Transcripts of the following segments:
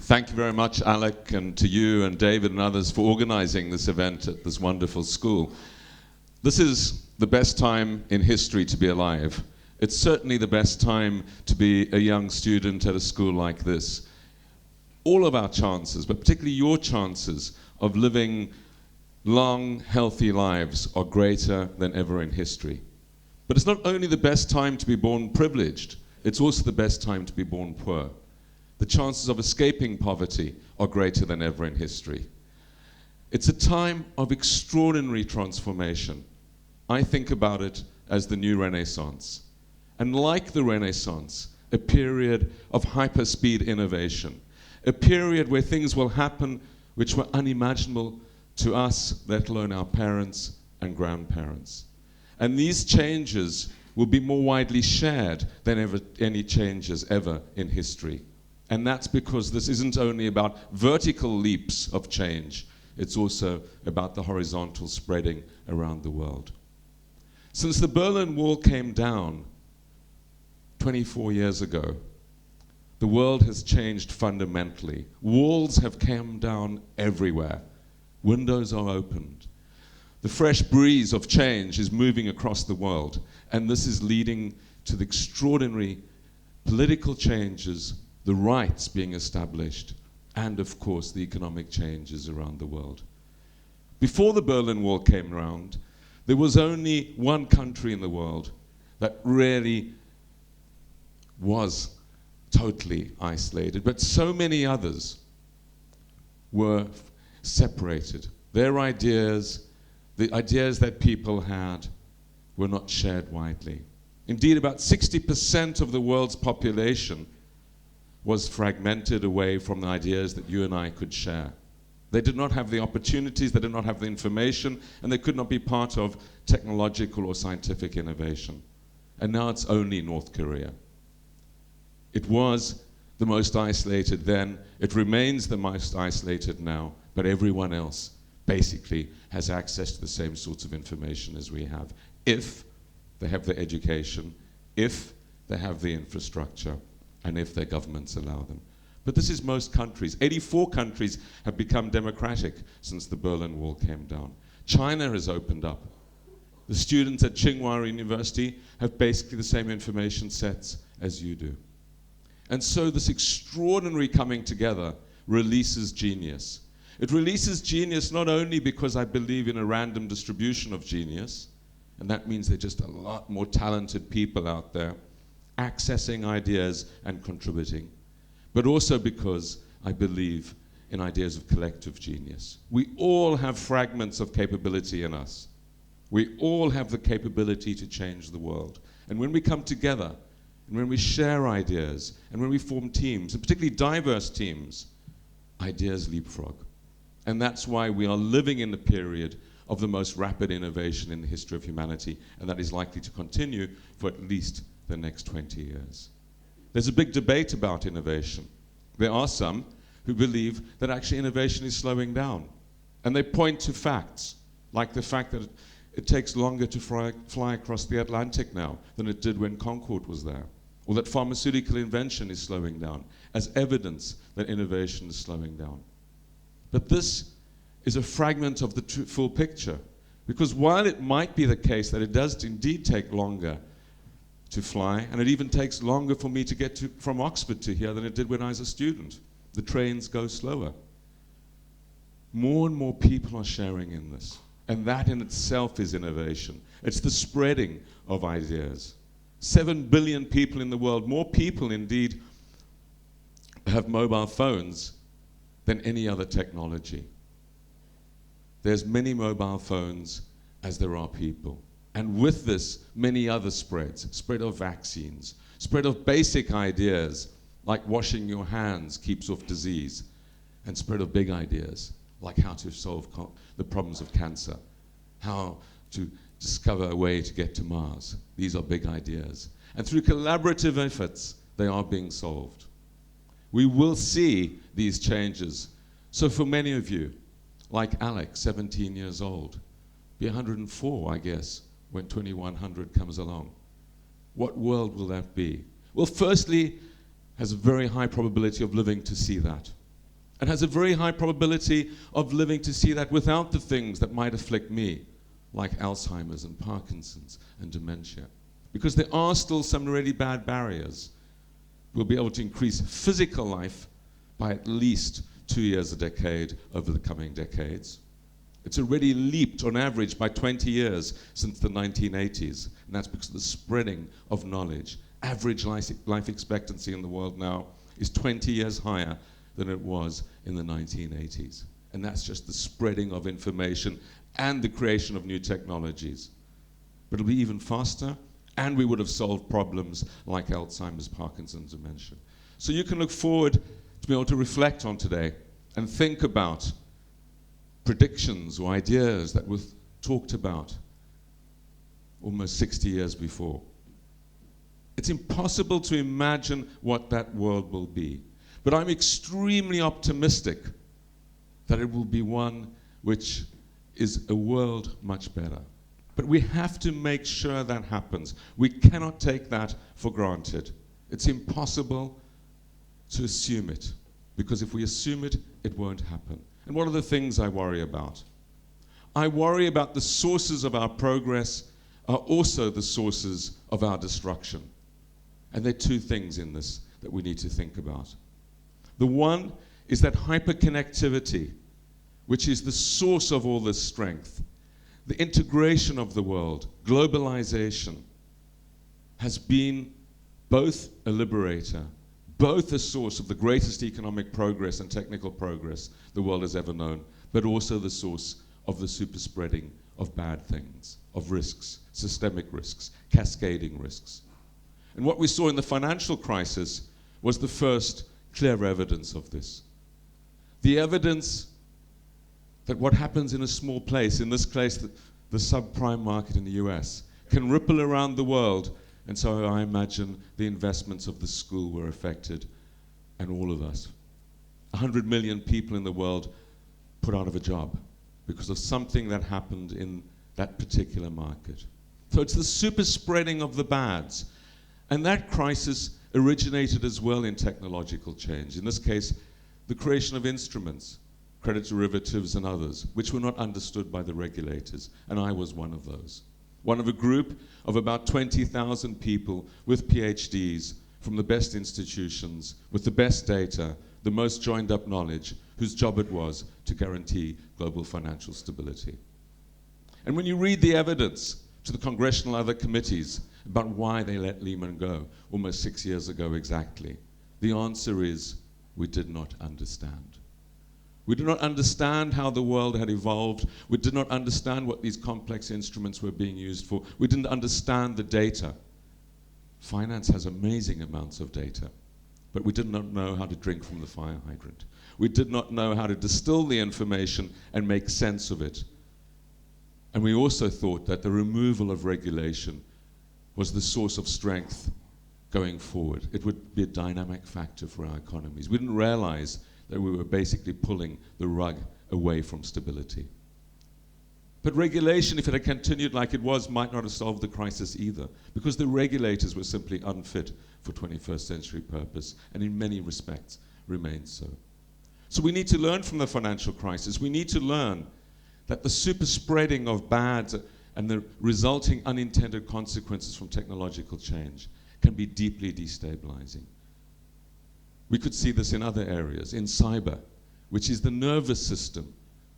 Thank you very much, Alec, and to you and David and others for organizing this event at this wonderful school. This is the best time in history to be alive. It's certainly the best time to be a young student at a school like this. All of our chances, but particularly your chances of living long, healthy lives are greater than ever in history. But it's not only the best time to be born privileged, it's also the best time to be born poor. The chances of escaping poverty are greater than ever in history. It's a time of extraordinary transformation. I think about it as the new Renaissance. And like the Renaissance, a period of hyper-speed innovation, a period where things will happen which were unimaginable to us, let alone our parents and grandparents. And these changes will be more widely shared than ever, any changes ever in history. And that's because this isn't only about vertical leaps of change, it's also about the horizontal spreading around the world. Since the Berlin Wall came down 24 years ago, the world has changed fundamentally. Walls have come down everywhere. Windows are opened. The fresh breeze of change is moving across the world, and this is leading to the extraordinary political changes, the rights being established, and of course the economic changes around the world. Before the Berlin Wall came around, there was only one country in the world that really was totally isolated, but so many others were separated. Their ideas, the ideas that people had, were not shared widely. Indeed, about 60% of the world's population was fragmented away from the ideas that you and I could share. They did not have the opportunities, they did not have the information, and they could not be part of technological or scientific innovation. And now it's only North Korea. It was the most isolated then, it remains the most isolated now, but everyone else basically has access to the same sorts of information as we have, if they have the education, if they have the infrastructure, and if their governments allow them. But this is most countries. 84 countries have become democratic since the Berlin Wall came down. China has opened up. The students at Tsinghua University have basically the same information sets as you do. And so this extraordinary coming together releases genius. It releases genius not only because I believe in a random distribution of genius, and that means there are just a lot more talented people out there accessing ideas and contributing, but also because I believe in ideas of collective genius. We all have fragments of capability in us. We all have the capability to change the world. And when we come together, and when we share ideas, and when we form teams, and particularly diverse teams, ideas leapfrog. And that's why we are living in the period of the most rapid innovation in the history of humanity, and that is likely to continue for at least the next 20 years. There's a big debate about innovation. There are some who believe that actually innovation is slowing down. And they point to facts, like the fact that it takes longer to fly across the Atlantic now than it did when Concorde was there, or that pharmaceutical invention is slowing down, as evidence that innovation is slowing down. But this is a fragment of the full picture, because while it might be the case that it does indeed take longer to fly, and it even takes longer for me to get from Oxford to here than it did when I was a student. The trains go slower. More and more people are sharing in this, and that in itself is innovation. It's the spreading of ideas. 7 billion people in the world, more people indeed have mobile phones than any other technology. There's many mobile phones as there are people. And with this, many other spreads, spread of vaccines, spread of basic ideas, like washing your hands keeps off disease, and spread of big ideas, like how to solve the problems of cancer, how to discover a way to get to Mars. These are big ideas. And through collaborative efforts, they are being solved. We will see these changes. So for many of you, like Alex, 17 years old, be 104, I guess, when 2100 comes along. What world will that be? Well, firstly, has a very high probability of living to see that. and has a very high probability of living to see that without the things that might afflict me, like Alzheimer's and Parkinson's and dementia. Because there are still some really bad barriers. We'll be able to increase physical life by at least 2 years a decade over the coming decades. It's already leaped on average by 20 years since the 1980s, and that's because of the spreading of knowledge. Average life expectancy in the world now is 20 years higher than it was in the 1980s. And that's just the spreading of information and the creation of new technologies. But it'll be even faster, and we would have solved problems like Alzheimer's, Parkinson's, dementia. So you can look forward to be able to reflect on today and think about predictions or ideas that were talked about almost 60 years before. It's impossible to imagine what that world will be. But I'm extremely optimistic that it will be one which is a world much better. But we have to make sure that happens. We cannot take that for granted. It's impossible to assume it, because if we assume it, it won't happen. And what are the things I worry about? I worry about the sources of our progress are also the sources of our destruction. And there are two things in this that we need to think about. The one is that hyperconnectivity, which is the source of all this strength, the integration of the world, globalization, has been both a liberator, both a source of the greatest economic progress and technical progress the world has ever known, but also the source of the super spreading of bad things, of risks, systemic risks, cascading risks. And what we saw in the financial crisis was the first clear evidence of this. The evidence that what happens in a small place, in this case the subprime market in the US, can ripple around the world. And so I imagine the investments of the school were affected, and all of us. 100 million people in the world put out of a job because of something that happened in that particular market. So it's the super spreading of the bads. And that crisis originated as well in technological change. In this case, the creation of instruments, credit derivatives and others, which were not understood by the regulators. And I was one of those. One of a group of about 20,000 people with PhDs from the best institutions, with the best data, the most joined up knowledge, whose job it was to guarantee global financial stability. And when you read the evidence to the congressional other committees about why they let Lehman go, almost 6 years ago exactly, the answer is, we did not understand. We did not understand how the world had evolved. We did not understand what these complex instruments were being used for. We didn't understand the data. Finance has amazing amounts of data, but we did not know how to drink from the fire hydrant. We did not know how to distill the information and make sense of it. And we also thought that the removal of regulation was the source of strength going forward. It would be a dynamic factor for our economies. We didn't realize that we were basically pulling the rug away from stability. But regulation, if it had continued like it was, might not have solved the crisis either, because the regulators were simply unfit for 21st century purpose, and in many respects remain so. So we need to learn from the financial crisis. We need to learn that the super spreading of bads and the resulting unintended consequences from technological change can be deeply destabilizing. We could see this in other areas, in cyber, which is the nervous system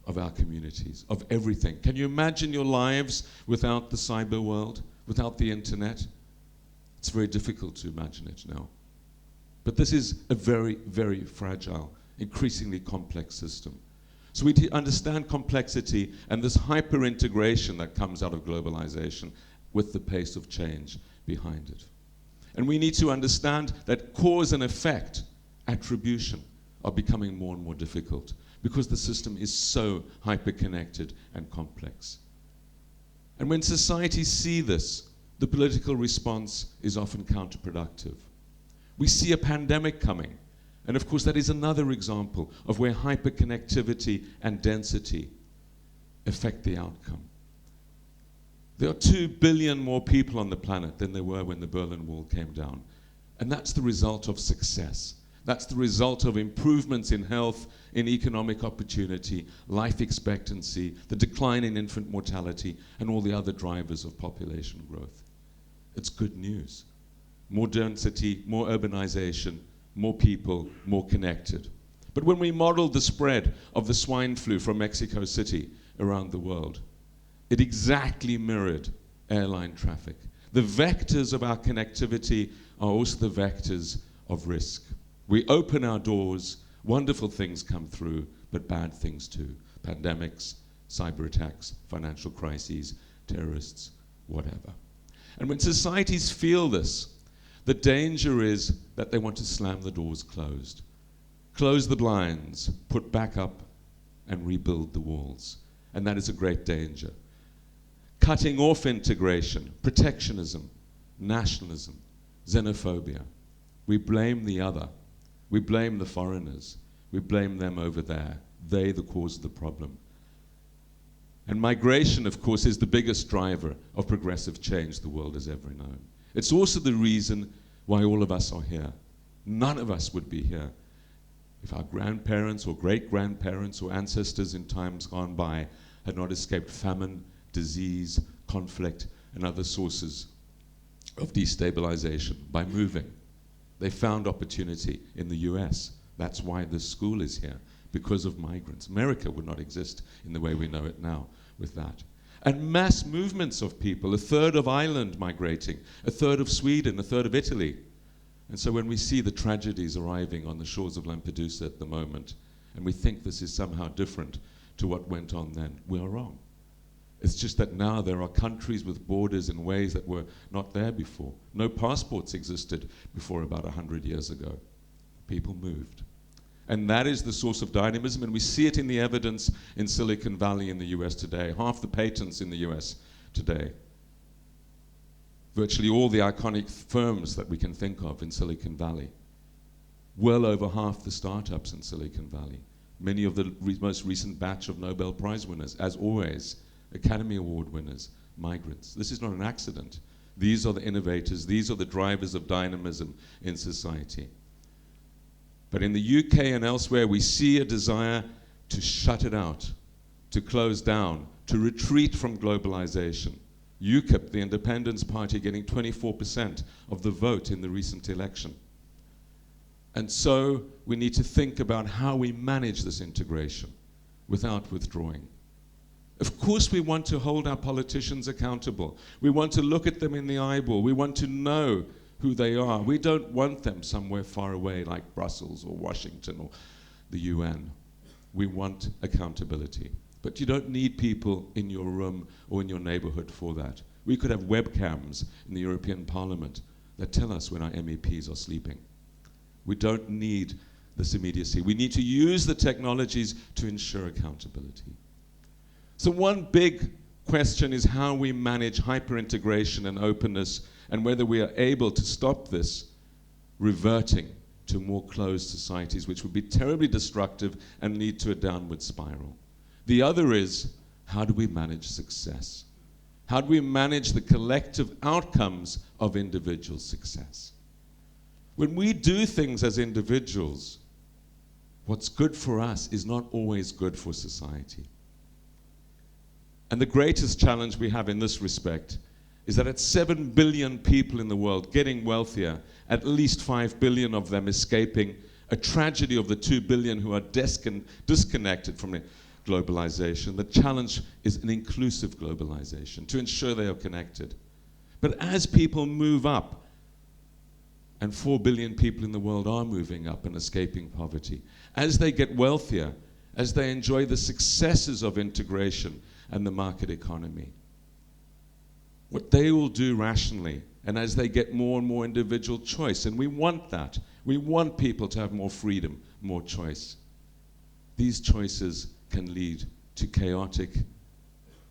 of our communities, of everything. Can you imagine your lives without the cyber world, without the internet? It's very difficult to imagine it now. But this is a very, very fragile, increasingly complex system. So we understand complexity and this hyper-integration that comes out of globalization with the pace of change behind it. And we need to understand that cause and effect, attribution, are becoming more and more difficult because the system is so hyper-connected and complex. And when societies see this, the political response is often counterproductive. We see a pandemic coming, and of course that is another example of where hyperconnectivity and density affect the outcome. There are 2 billion more people on the planet than there were when the Berlin Wall came down. And that's the result of success. That's the result of improvements in health, in economic opportunity, life expectancy, the decline in infant mortality, and all the other drivers of population growth. It's good news. More density, more urbanization, more people, more connected. But when we modeled the spread of the swine flu from Mexico City around the world, it exactly mirrored airline traffic. The vectors of our connectivity are also the vectors of risk. We open our doors, wonderful things come through, but bad things too. Pandemics, cyber attacks, financial crises, terrorists, whatever. And when societies feel this, the danger is that they want to slam the doors closed. Close the blinds, put back up, and rebuild the walls. And that is a great danger. Cutting off integration, protectionism, nationalism, xenophobia. We blame the other. We blame the foreigners. We blame them over there. They the cause of the problem. And migration, of course, is the biggest driver of progressive change the world has ever known. It's also the reason why all of us are here. None of us would be here if our grandparents or great-grandparents or ancestors in times gone by had not escaped famine, disease, conflict, and other sources of destabilization by moving. They found opportunity in the US. That's why this school is here, because of migrants. America would not exist in the way we know it now with that. And mass movements of people, a third of Ireland migrating, a third of Sweden, a third of Italy. And so when we see the tragedies arriving on the shores of Lampedusa at the moment, and we think this is somehow different to what went on then, we are wrong. It's just that now there are countries with borders in ways that were not there before. No passports existed before about 100 years ago. People moved. And that is the source of dynamism, and we see it in the evidence in Silicon Valley in the US today. Half the patents in the US today. Virtually all the iconic firms that we can think of in Silicon Valley. Well over half the startups in Silicon Valley. Many of the most recent batch of Nobel Prize winners, as always, Academy Award winners, migrants. This is not an accident. These are the innovators, these are the drivers of dynamism in society. But in the UK and elsewhere, we see a desire to shut it out, to close down, to retreat from globalization. UKIP, the Independence Party, getting 24% of the vote in the recent election. And so we need to think about how we manage this integration without withdrawing. Of course we want to hold our politicians accountable. We want to look at them in the eyeball. We want to know who they are. We don't want them somewhere far away like Brussels or Washington or the UN. We want accountability. But you don't need people in your room or in your neighborhood for that. We could have webcams in the European Parliament that tell us when our MEPs are sleeping. We don't need this immediacy. We need to use the technologies to ensure accountability. So one big question is how we manage hyper-integration and openness, and whether we are able to stop this reverting to more closed societies, which would be terribly destructive and lead to a downward spiral. The other is, how do we manage success? How do we manage the collective outcomes of individual success? When we do things as individuals, what's good for us is not always good for society. And the greatest challenge we have in this respect is that at 7 billion people in the world getting wealthier, at least 5 billion of them escaping a tragedy of the 2 billion who are disconnected from globalization. The challenge is an inclusive globalization, to ensure they are connected. But as people move up, and 4 billion people in the world are moving up and escaping poverty, as they get wealthier, as they enjoy the successes of integration and the market economy, what they will do rationally, and as they get more and more individual choice, and we want that. We want people to have more freedom, more choice. These choices can lead to chaotic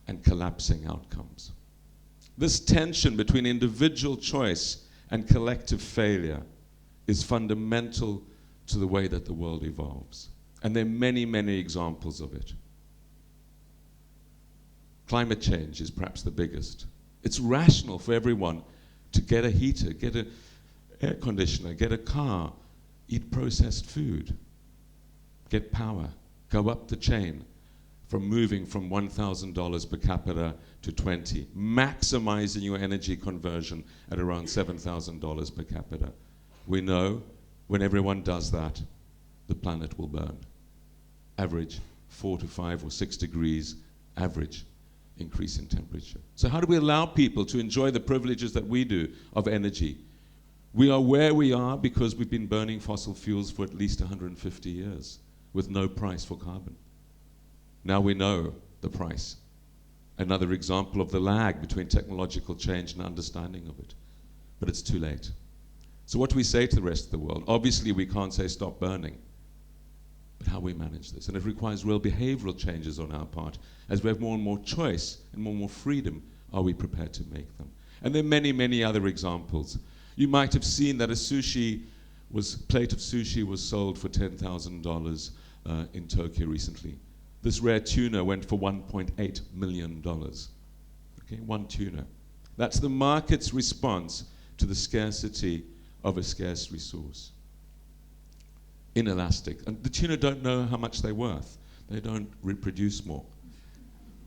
and collapsing outcomes. This tension between individual choice and collective failure is fundamental to the way that the world evolves. And there are many, many examples of it. Climate change is perhaps the biggest. It's rational for everyone to get a heater, get an air conditioner, get a car, eat processed food, get power, go up the chain from moving from $1,000 per capita to 20, maximizing your energy conversion at around $7,000 per capita. We know when everyone does that, the planet will burn. Average 4 to 5 or 6 degrees, average increase in temperature. So how do we allow people to enjoy the privileges that we do of energy? We are where we are because we've been burning fossil fuels for at least 150 years with no price for carbon. Now we know the price. Another example of the lag between technological change and understanding of it. But it's too late. So what do we say to the rest of the world? Obviously we can't say stop burning. But how we manage this. And it requires real behavioral changes on our part. As we have more and more choice and more and more freedom, are we prepared to make them? And there are many, many other examples. You might have seen that a plate of sushi was sold for $10,000 in Tokyo recently. This rare tuna went for $1.8 million. Okay, one tuna. That's the market's response to the scarcity of a scarce resource. Inelastic. And the tuna don't know how much they're worth. They don't reproduce more.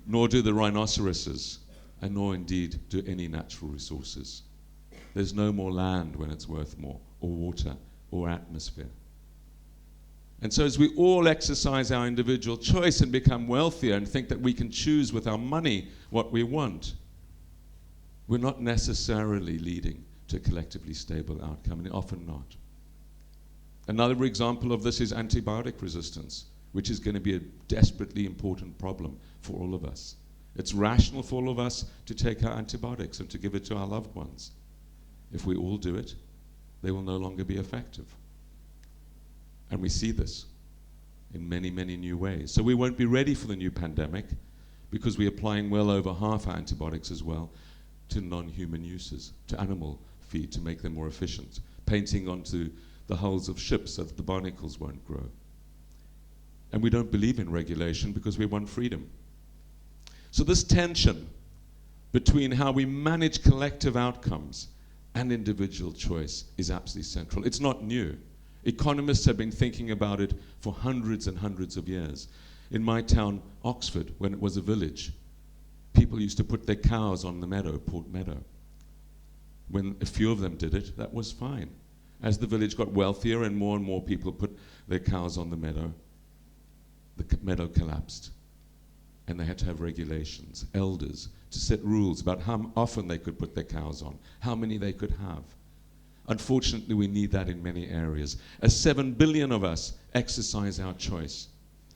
Nor do the rhinoceroses, and nor indeed do any natural resources. There's no more land when it's worth more, or water, or atmosphere. And so as we all exercise our individual choice and become wealthier and think that we can choose with our money what we want, we're not necessarily leading to a collectively stable outcome, and often not. Another example of this is antibiotic resistance, which is going to be a desperately important problem for all of us. It's rational for all of us to take our antibiotics and to give it to our loved ones. If we all do it, they will no longer be effective. And we see this in many, many new ways. So we won't be ready for the new pandemic because we're applying well over half our antibiotics as well to non-human uses, to animal feed to make them more efficient, painting onto the hulls of ships so that the barnacles won't grow. And we don't believe in regulation because we want freedom. So this tension between how we manage collective outcomes and individual choice is absolutely central. It's not new. Economists have been thinking about it for hundreds and hundreds of years. In my town, Oxford, when it was a village, people used to put their cows on the meadow, Port Meadow. When a few of them did it, that was fine. As the village got wealthier and more people put their cows on the meadow meadow collapsed. And they had to have regulations, elders, to set rules about how often they could put their cows on, how many they could have. Unfortunately, we need that in many areas. As 7 billion of us exercise our choice.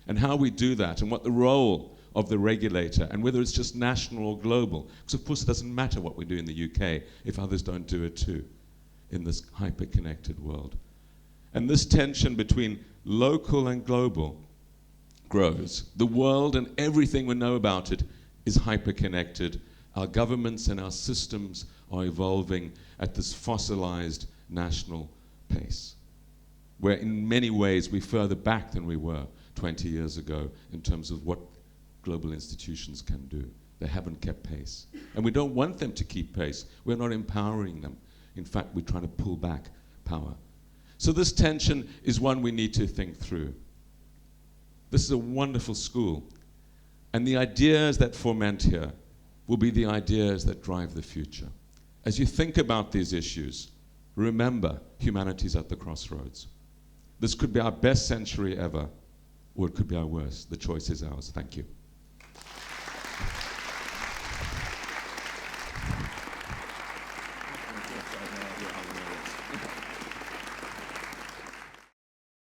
And how we do that, and what the role of the regulator, and whether it's just national or global. Because of course it doesn't matter what we do in the UK if others don't do it too, in this hyper-connected world. And this tension between local and global grows. The world and everything we know about it is hyper-connected. Our governments and our systems are evolving at this fossilized national pace, where in many ways we're further back than we were 20 years ago in terms of what global institutions can do. They haven't kept pace. And we don't want them to keep pace. We're not empowering them. In fact, we're trying to pull back power. So this tension is one we need to think through. This is a wonderful school. And the ideas that foment here will be the ideas that drive the future. As you think about these issues, remember humanity's at the crossroads. This could be our best century ever, or it could be our worst. The choice is ours. Thank you.